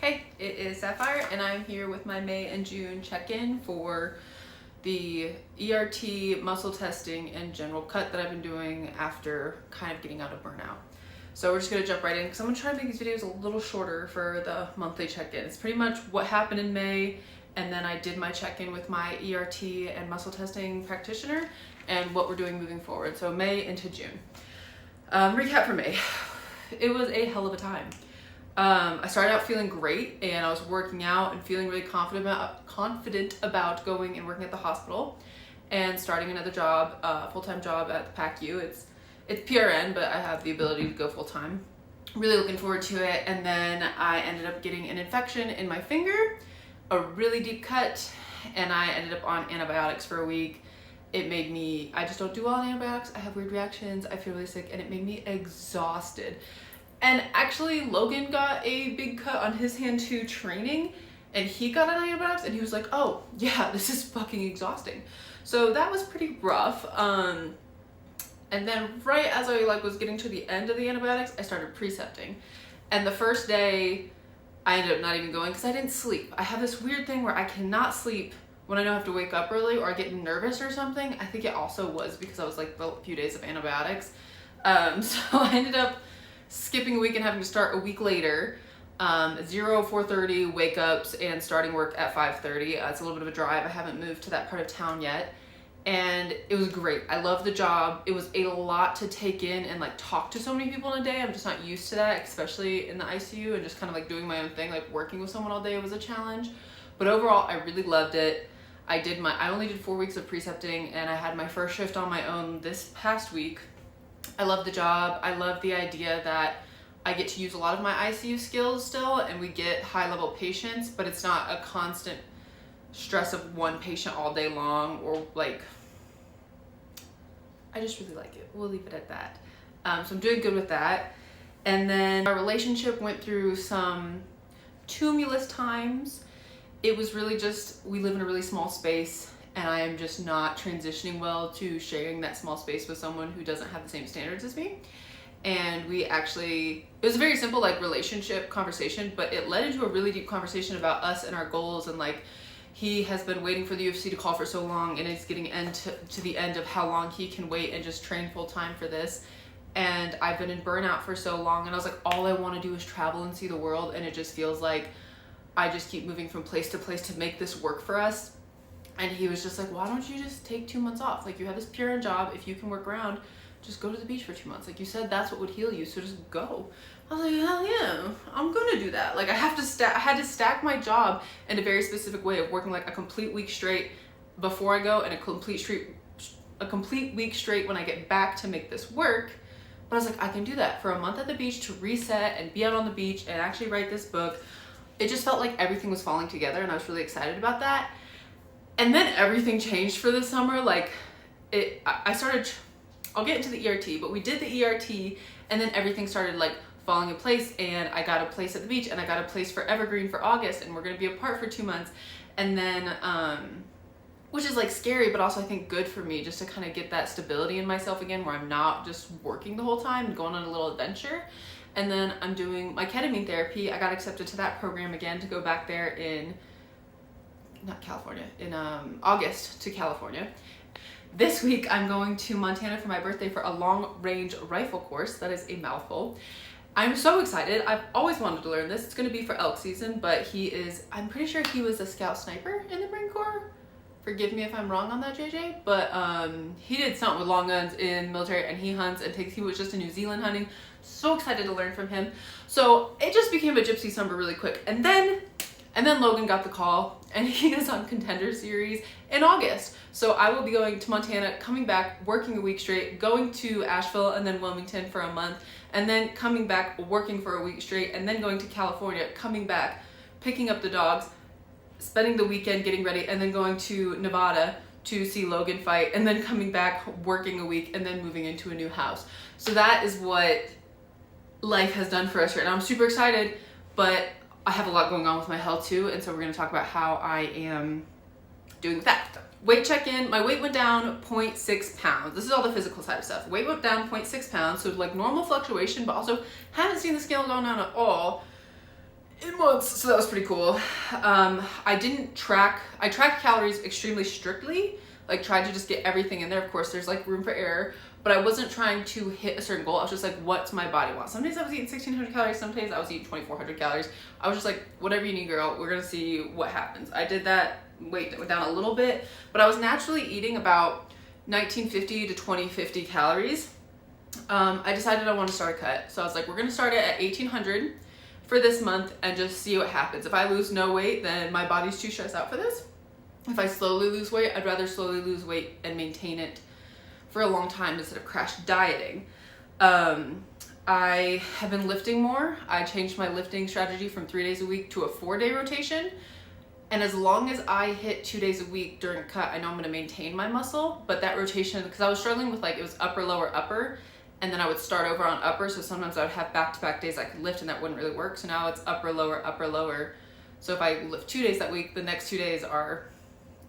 Hey, it is Sapphire, and I'm here with my May and June check-in for the ERT, muscle testing, and general cut that I've been doing after kind of getting out of burnout. So we're just gonna jump right in because I'm gonna try to make these videos a little shorter for the monthly check-in. It's pretty much what happened in May, and then I did my check-in with my ERT and muscle testing practitioner, and what we're doing moving forward. So May into June. Recap for May. It was a hell of a time. I started out feeling great, and I was working out and feeling really confident about going and working at the hospital and starting another job, full-time job at the PACU. It's PRN, but I have the ability to go full-time. Really looking forward to it. And then I ended up getting an infection in my finger, a really deep cut, and I ended up on antibiotics for a week. It made me, I just don't do well on antibiotics. I have weird reactions. I feel really sick, and it made me exhausted. And actually, Logan got a big cut on his hand too training, and he got an antibiotics, and he was like, oh yeah, this is fucking exhausting. So that was pretty rough. And then right as I was getting to the end of the antibiotics, I started precepting. And the first day, I ended up not even going because I didn't sleep. I have this weird thing where I cannot sleep when I know I have to wake up early or I get nervous or something. I think it also was because I was like the few days of antibiotics. So I ended up skipping a week and having to start a week later. 4:30 wake ups and starting work at 5:30. It's a little bit of a drive. I haven't moved to that part of town yet. And it was great. I love the job. It was a lot to take in and like talk to so many people in a day. I'm just not used to that, especially in the ICU and just kind of like doing my own thing. Like working with someone all day was a challenge. But overall, I really loved it. I only did 4 weeks of precepting, and I had my first shift on my own this past week. I love the job. I love the idea that I get to use a lot of my ICU skills still, and we get high-level patients, but it's not a constant stress of one patient all day long, or like, I just really like it. We'll leave it at that. So I'm doing good with that. And then our relationship went through some tumultuous times. It was really just, we live in a really small space, and I am just not transitioning well to sharing that small space with someone who doesn't have the same standards as me. And it was a very simple like relationship conversation, but it led into a really deep conversation about us and our goals. And like, he has been waiting for the UFC to call for so long, and it's getting to the end of how long he can wait and just train full time for this. And I've been in burnout for so long, and I was like, all I want to do is travel and see the world. And it just feels like I just keep moving from place to place to make this work for us. And he was just like, why don't you just take 2 months off? Like, you have this PRN job. If you can work around, just go to the beach for 2 months. Like you said, that's what would heal you. So just go. I was like, hell yeah, I'm gonna do that. Like, I had to stack my job in a very specific way of working like a complete week straight before I go, and a complete week straight when I get back to make this work. But I was like, I can do that for a month at the beach to reset and be out on the beach and actually write this book. It just felt like everything was falling together, and I was really excited about that. And then everything changed for the summer. Like, I'll get into the ERT, but we did the ERT, and then everything started like falling in place, and I got a place at the beach, and I got a place for Evergreen for August, and we're gonna be apart for 2 months. And then, which is like scary, but also I think good for me just to kind of get that stability in myself again, where I'm not just working the whole time and going on a little adventure. And then I'm doing my ketamine therapy. I got accepted to that program again to go back there in August to California. This week I'm going to Montana for my birthday for a long-range rifle course. That is a mouthful. I'm so excited. I've always wanted to learn this. It's going to be for elk season, but I'm pretty sure he was a scout sniper in the Marine Corps. Forgive me if I'm wrong on that, JJ, but he did something with long guns in military, and he hunts and he was just in New Zealand hunting. So excited to learn from him. So it just became a gypsy summer really quick. And then Logan got the call, and he is on Contender Series in August. So I will be going to Montana, coming back, working a week straight, going to Asheville and then Wilmington for a month, and then coming back, working for a week straight, and then going to California, coming back, picking up the dogs, spending the weekend getting ready, and then going to Nevada to see Logan fight, and then coming back, working a week, and then moving into a new house. So that is what life has done for us right now. I'm super excited, but I have a lot going on with my health too, and so we're going to talk about how I am doing with that. Weight check-in, my weight went down 0.6 pounds. This is all the physical side of stuff. Weight went down 0.6 pounds, so like normal fluctuation, but also haven't seen the scale go down at all. in months, so that was pretty cool. I tracked calories extremely strictly, like tried to just get everything in there. Of course, there's like room for error, but I wasn't trying to hit a certain goal. I was just like, what's my body want? Some days I was eating 1,600 calories, some days I was eating 2,400 calories. I was just like, whatever you need, girl, we're gonna see what happens. I did that, weight went down a little bit, but I was naturally eating about 1,950 to 2,050 calories. I decided I want to start a cut. So I was like, we're gonna start it at 1,800 for this month and just see what happens. If I lose no weight, then my body's too stressed out for this. If I slowly lose weight, I'd rather slowly lose weight and maintain it for a long time instead of crash dieting. I have been lifting more. I changed my lifting strategy from 3 days a week to a 4-day rotation. And as long as I hit 2 days a week during cut, I know I'm gonna maintain my muscle. But that rotation, because I was struggling with like, it was upper, lower, upper, and then I would start over on upper. So sometimes I would have back-to-back days I could lift and that wouldn't really work. So now it's upper, lower, upper, lower. So if I lift 2 days that week, the next 2 days are,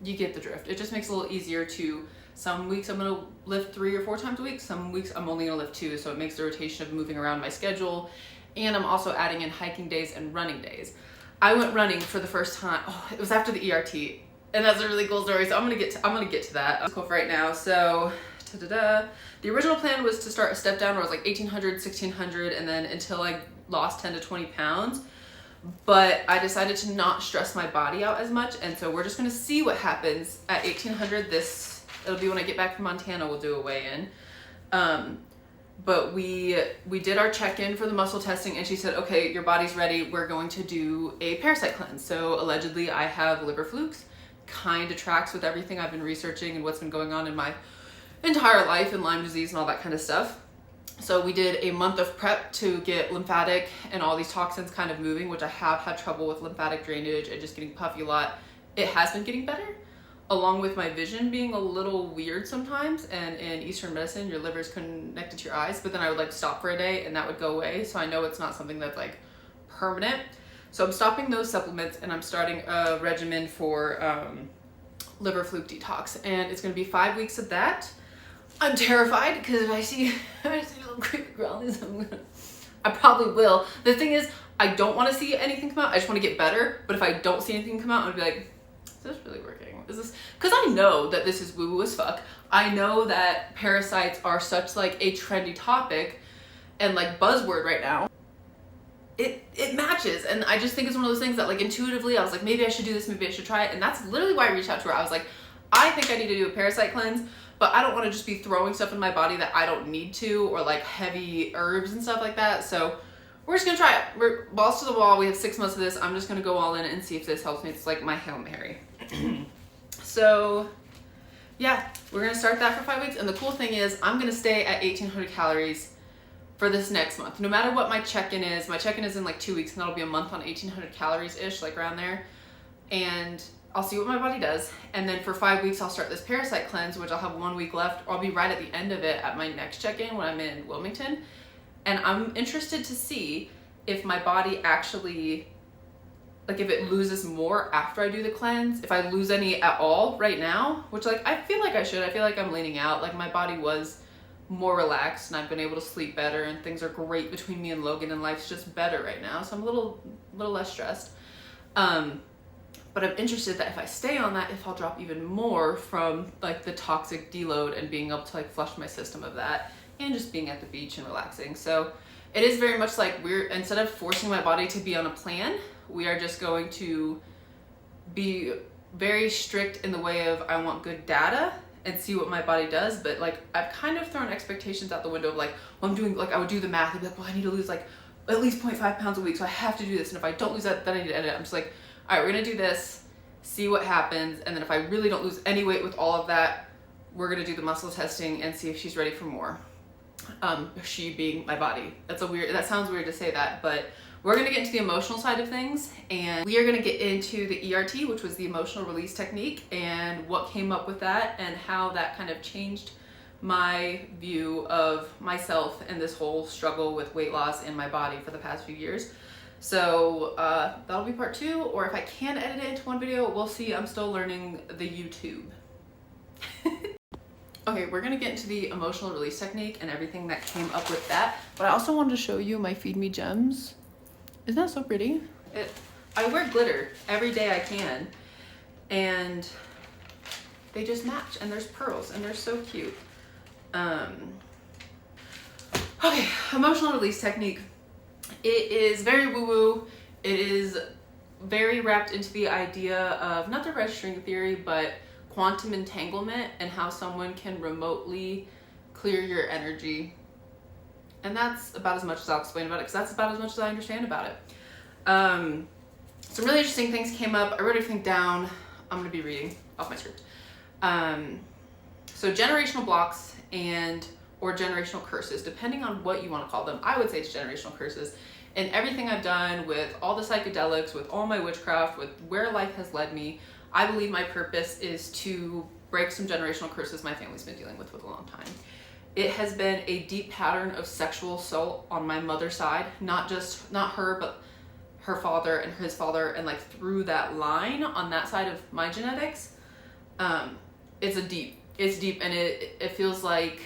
you get the drift. It just makes it a little easier to, some weeks I'm gonna lift 3 or 4 times a week. Some weeks I'm only gonna lift 2. So it makes the rotation of moving around my schedule. And I'm also adding in hiking days and running days. I went running for the first time. Oh, it was after the ERT, and that's a really cool story. So I'm gonna get to that. Cool for right now. So, the original plan was to start a step down where it was like 1,800, 1,600, and then until I lost 10 to 20 pounds. But I decided to not stress my body out as much, and so we're just gonna see what happens at 1,800. It'll be when I get back from Montana. We'll do a weigh-in. But we did our check-in for the muscle testing, and she said, okay, your body's ready. We're going to do a parasite cleanse. So allegedly I have liver flukes. Kind of tracks with everything I've been researching and what's been going on in my entire life and Lyme disease and all that kind of stuff. So we did a month of prep to get lymphatic and all these toxins kind of moving, which I have had trouble with lymphatic drainage and just getting puffy a lot. It has been getting better, along with my vision being a little weird sometimes. And in Eastern medicine, your liver's connected to your eyes, but then I would like stop for a day and that would go away. So I know it's not something that's like permanent. So I'm stopping those supplements and I'm starting a regimen for liver fluke detox. And it's gonna be 5 weeks of that. I'm terrified because if I see little creepy crawlies, I probably will. The thing is, I don't want to see anything come out. I just want to get better. But if I don't see anything come out, I'm gonna be like, is this really working? Is this? Because I know that this is woo-woo as fuck. I know that parasites are such like a trendy topic and like buzzword right now. It matches, and I just think it's one of those things that like intuitively I was like, maybe I should do this, maybe I should try it. And that's literally why I reached out to her. I was like, I think I need to do a parasite cleanse, but I don't want to just be throwing stuff in my body that I don't need to, or like heavy herbs and stuff like that. So we're just gonna try it. We're balls to the wall. We have 6 months of this. I'm just gonna go all in and see if this helps me. It's like my Hail Mary. So yeah, we're gonna start that for 5 weeks. And the cool thing is I'm gonna stay at 1,800 calories for this next month. No matter what my check-in is. My check-in is in like 2 weeks, and that'll be a month on 1,800 calories-ish, like around there. And I'll see what my body does. And then for 5 weeks, I'll start this parasite cleanse, which I'll have 1 week left. I'll be right at the end of it at my next check-in when I'm in Wilmington. And I'm interested to see if my body actually, like if it loses more after I do the cleanse, if I lose any at all right now, which like I feel like I should. I feel like I'm leaning out. Like my body was more relaxed and I've been able to sleep better and things are great between me and Logan and life's just better right now. So I'm a little less stressed. But I'm interested that if I stay on that, if I'll drop even more from like the toxic deload and being able to like flush my system of that and just being at the beach and relaxing. So it is very much like instead of forcing my body to be on a plan, we are just going to be very strict in the way of I want good data and see what my body does. But like I've kind of thrown expectations out the window of like, well, I'm doing, like I would do the math and be like, well, I need to lose like at least 0.5 pounds a week, so I have to do this. And if I don't lose that, then I need to edit it. I'm just like, all right, we're gonna do this, see what happens. And then if I really don't lose any weight with all of that, we're gonna do the muscle testing and see if she's ready for more. She being my body. That sounds weird to say that, but we're gonna get into the emotional side of things, and we are gonna get into the ERT, which was the emotional release technique, and what came up with that and how that kind of changed my view of myself and this whole struggle with weight loss in my body for the past few years. So that'll be part 2, or if I can edit it into one video, we'll see. I'm still learning the YouTube. Okay, we're gonna get into the emotional release technique and everything that came up with that, but I also wanted to show you my Feed Me Gems. Isn't that so pretty? I wear glitter every day I can, and they just match, and there's pearls, and they're so cute. Okay, emotional release technique. It is very woo-woo. It is very wrapped into the idea of, not the red string theory, but quantum entanglement and how someone can remotely clear your energy. And that's about as much as I'll explain about it, because that's about as much as I understand about it. Some really interesting things came up. I wrote everything down. I'm going to be reading off my script. So generational blocks or generational curses, depending on what you want to call them. I would say it's generational curses. And everything I've done with all the psychedelics, with all my witchcraft, with where life has led me, I believe my purpose is to break some generational curses my family's been dealing with a long time. It has been a deep pattern of sexual assault on my mother's side, not her, but her father and his father, and like through that line on that side of my genetics. It's deep, and it feels like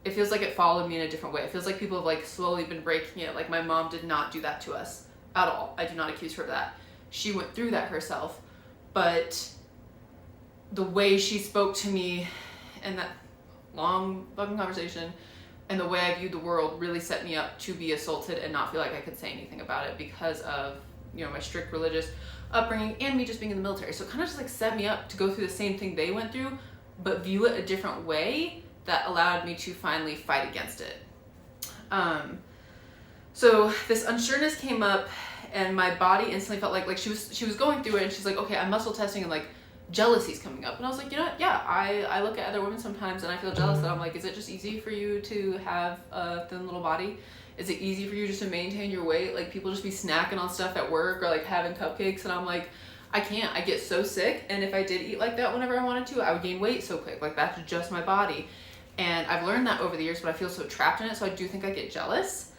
it followed me in a different way. It feels like people have like slowly been breaking it. Like my mom did not do that to us at all. I do not accuse her of that. She went through that herself, but the way she spoke to me in that long fucking conversation and the way I viewed the world really set me up to be assaulted and not feel like I could say anything about it because of, my strict religious upbringing and me just being in the military. So it kind of just like set me up to go through the same thing they went through, but view it a different way that allowed me to finally fight against it. So this unsureness came up and my body instantly felt like she was going through it, and she's like, okay, I'm muscle testing and like jealousy's coming up. And I was like, you know what? Yeah, I look at other women sometimes and I feel jealous that I'm like, is it just easy for you to have a thin little body? Is it easy for you just to maintain your weight? Like people just be snacking on stuff at work or like having cupcakes, and I'm like, I can't. I get so sick, and if I did eat like that whenever I wanted to, I would gain weight so quick. Like that's just my body. And I've learned that over the years, but I feel so trapped in it, so I do think I get jealous.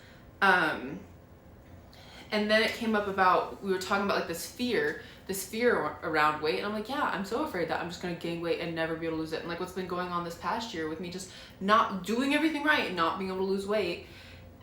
And then it came up about, we were talking about like this fear around weight, and I'm like, yeah, I'm so afraid that I'm just gonna gain weight and never be able to lose it. And like what's been going on this past year with me just not doing everything right and not being able to lose weight.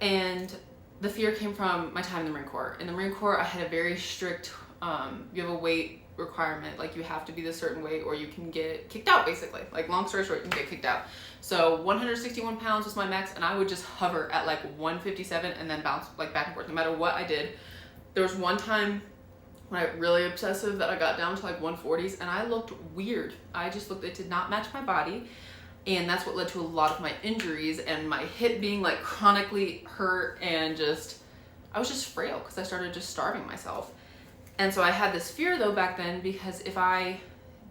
And the fear came from my time in the Marine Corps. In the Marine Corps, I had a very strict, you have a weight requirement, like you have to be this certain weight or you can get kicked out, basically. Like long story short, you can get kicked out. So 161 pounds was my max, and I would just hover at like 157 and then bounce like back and forth no matter what I did. There was one time when I got really obsessive that I got down to like 140s, and I looked weird. It did not match my body, and that's what led to a lot of my injuries and my hip being like chronically hurt, and I was just frail because I started just starving myself. And so I had this fear though back then, because if I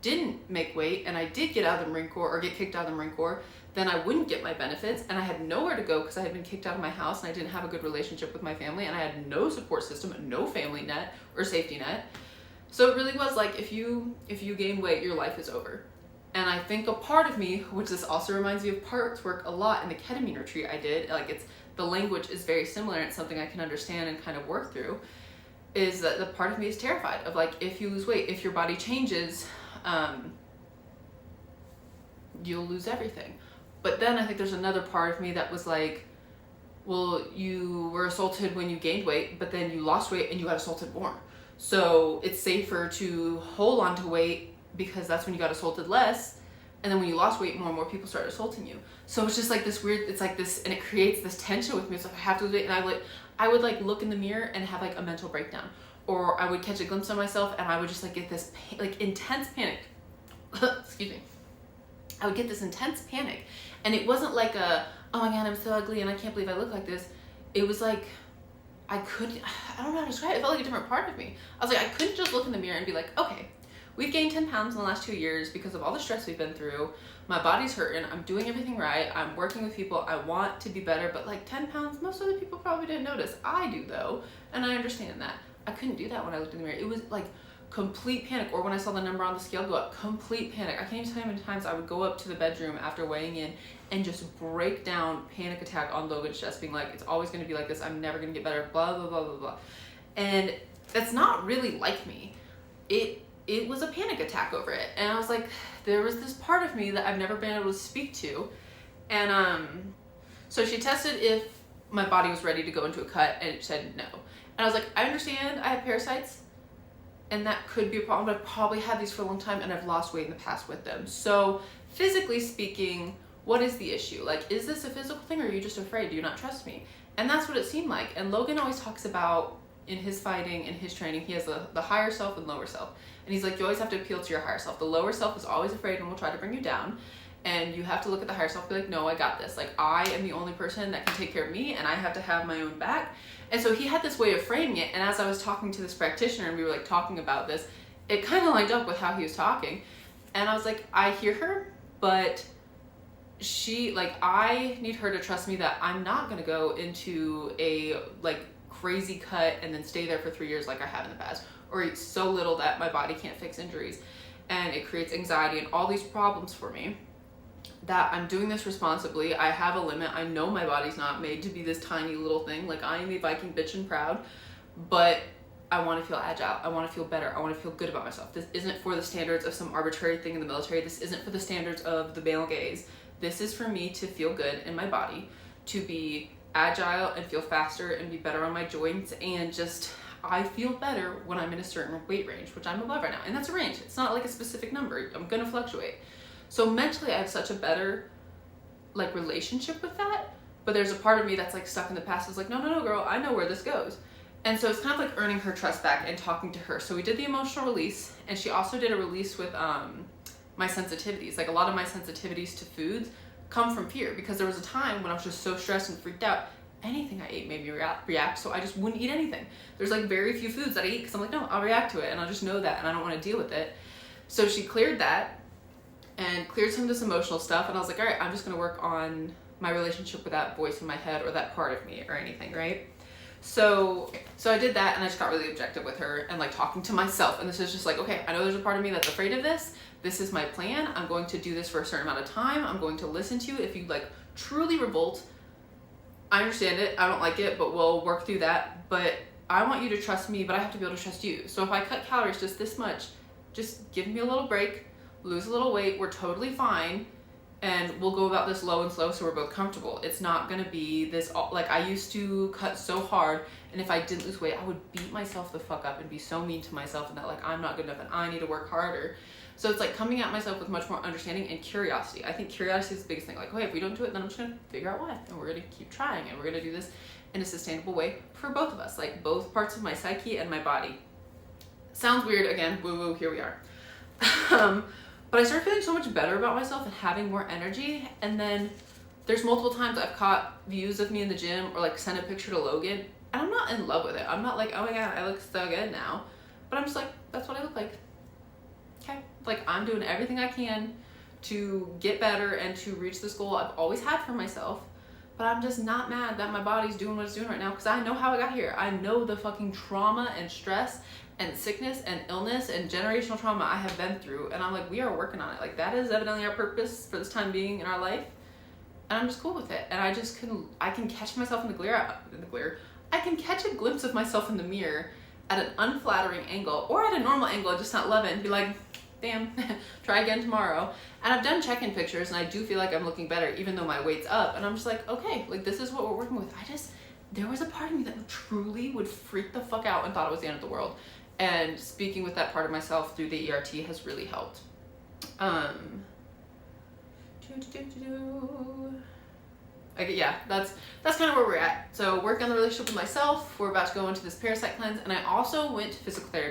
didn't make weight and I did get out of the Marine Corps or get kicked out of the Marine Corps, then I wouldn't get my benefits, and I had nowhere to go because I had been kicked out of my house and I didn't have a good relationship with my family, and I had no support system, no family net or safety net. So it really was like, if you gain weight, your life is over. And I think a part of me, which this also reminds me of parts work a lot in the ketamine retreat I did, like the language is very similar and it's something I can understand and kind of work through, is that the part of me is terrified of like, if you lose weight, if your body changes, you'll lose everything. But then I think there's another part of me that was like, well, you were assaulted when you gained weight, but then you lost weight and you got assaulted more. So it's safer to hold on to weight because that's when you got assaulted less. And then when you lost weight, more and more people start assaulting you. So it's just like this weird, it's like this, and it creates this tension with me. It's like, I have to lose weight. And I would like look in the mirror and have like a mental breakdown. Or I would catch a glimpse of myself and I would just like get this like intense panic. Excuse me. I would get this intense panic. And it wasn't like oh my God, I'm so ugly and I can't believe I look like this. It was like, I don't know how to describe it. It felt like a different part of me. I was like, I couldn't just look in the mirror and be like, okay, we've gained 10 pounds in the last 2 years because of all the stress we've been through. My body's hurting. I'm doing everything right. I'm working with people. I want to be better. But like 10 pounds, most other people probably didn't notice. I do though. And I understand that. I couldn't do that when I looked in the mirror. It was like complete panic. Or when I saw the number on the scale go up, complete panic. I can't even tell you how many times I would go up to the bedroom after weighing in and just break down, panic attack on Logan's chest, being like, it's always going to be like this. I'm never going to get better, blah, blah, blah, blah, blah. And that's not really like me. It was a panic attack over it. And I was like, there was this part of me that I've never been able to speak to. And so she tested if my body was ready to go into a cut and it said no. And I was like, I understand I have parasites and that could be a problem, but I've probably had these for a long time and I've lost weight in the past with them. So physically speaking, what is the issue? Like, is this a physical thing or are you just afraid? Do you not trust me? And that's what it seemed like. And Logan always talks about in his fighting, in his training, he has the higher self and lower self. And he's like, you always have to appeal to your higher self. The lower self is always afraid and will try to bring you down. And you have to look at the higher self and be like, no, I got this. Like, I am the only person that can take care of me and I have to have my own back. And so he had this way of framing it. And as I was talking to this practitioner and we were like talking about this, it kind of lined up with how he was talking. And I was like, I hear her, but I need her to trust me that I'm not going to go into a like crazy cut and then stay there for 3 years like I have in the past, or eat so little that my body can't fix injuries. And it creates anxiety and all these problems for me. That I'm doing this responsibly. I have a limit. I know my body's not made to be this tiny little thing. Like, I am a Viking bitch and proud, but I want to feel agile. I want to feel better. I want to feel good about myself. This isn't for the standards of some arbitrary thing in the military. This isn't for the standards of the male gaze. This is for me to feel good in my body, to be agile and feel faster and be better on my joints, and just, I feel better when I'm in a certain weight range, which I'm above right now. And that's a range. It's not like a specific number. I'm going to fluctuate. So mentally, I have such a better like relationship with that, but there's a part of me that's like stuck in the past. It's like, no, girl, I know where this goes. And so it's kind of like earning her trust back and talking to her. So we did the emotional release, and she also did a release with my sensitivities. Like, a lot of my sensitivities to foods come from fear, because there was a time when I was just so stressed and freaked out. Anything I ate made me react, so I just wouldn't eat anything. There's like very few foods that I eat because I'm like, no, I'll react to it, and I'll just know that, and I don't want to deal with it. So she cleared that and cleared some of this emotional stuff, and I was like, all right, I'm just gonna work on my relationship with that voice in my head or that part of me or anything, right? So I did that, and I just got really objective with her and like talking to myself, and this is just like, okay, I know there's a part of me that's afraid of this. This is my plan. I'm going to do this for a certain amount of time. I'm going to listen to you. If you like truly revolt, I understand it. I don't like it, but we'll work through that. But I want you to trust me, but I have to be able to trust you. So if I cut calories just this much, just give me a little break, lose a little weight, we're totally fine, and we'll go about this low and slow so we're both comfortable. It's not gonna be this, like, I used to cut so hard, and if I didn't lose weight, I would beat myself the fuck up and be so mean to myself, and that like, I'm not good enough and I need to work harder. So it's like coming at myself with much more understanding and curiosity. I think curiosity is the biggest thing. Like, okay, if we don't do it, then I'm just gonna figure out why, and we're gonna keep trying, and we're gonna do this in a sustainable way for both of us, like both parts of my psyche and my body. Sounds weird, again, woo-woo, here we are. But I started feeling so much better about myself and having more energy. And then there's multiple times I've caught views of me in the gym or like sent a picture to Logan, and I'm not in love with it. I'm not like, oh my God, I look so good now. But I'm just like, that's what I look like. Okay. Like, I'm doing everything I can to get better and to reach this goal I've always had for myself. But I'm just not mad that my body's doing what it's doing right now, because I know how I got here. I know the fucking trauma and stress and sickness and illness and generational trauma I have been through, and I'm like, we are working on it. Like, that is evidently our purpose for this time being in our life, and I'm just cool with it. And I can catch myself in the glare. I can catch a glimpse of myself in the mirror at an unflattering angle or at a normal angle and just not love it and be like, damn, try again tomorrow. And I've done check-in pictures, and I do feel like I'm looking better even though my weight's up, and I'm just like, okay, like, this is what we're working with. There was a part of me that truly would freak the fuck out and thought it was the end of the world. And speaking with that part of myself through the ERT has really helped. Yeah, that's kind of where we're at. So working on the relationship with myself. We're about to go into this parasite cleanse, and I also went to physical therapy.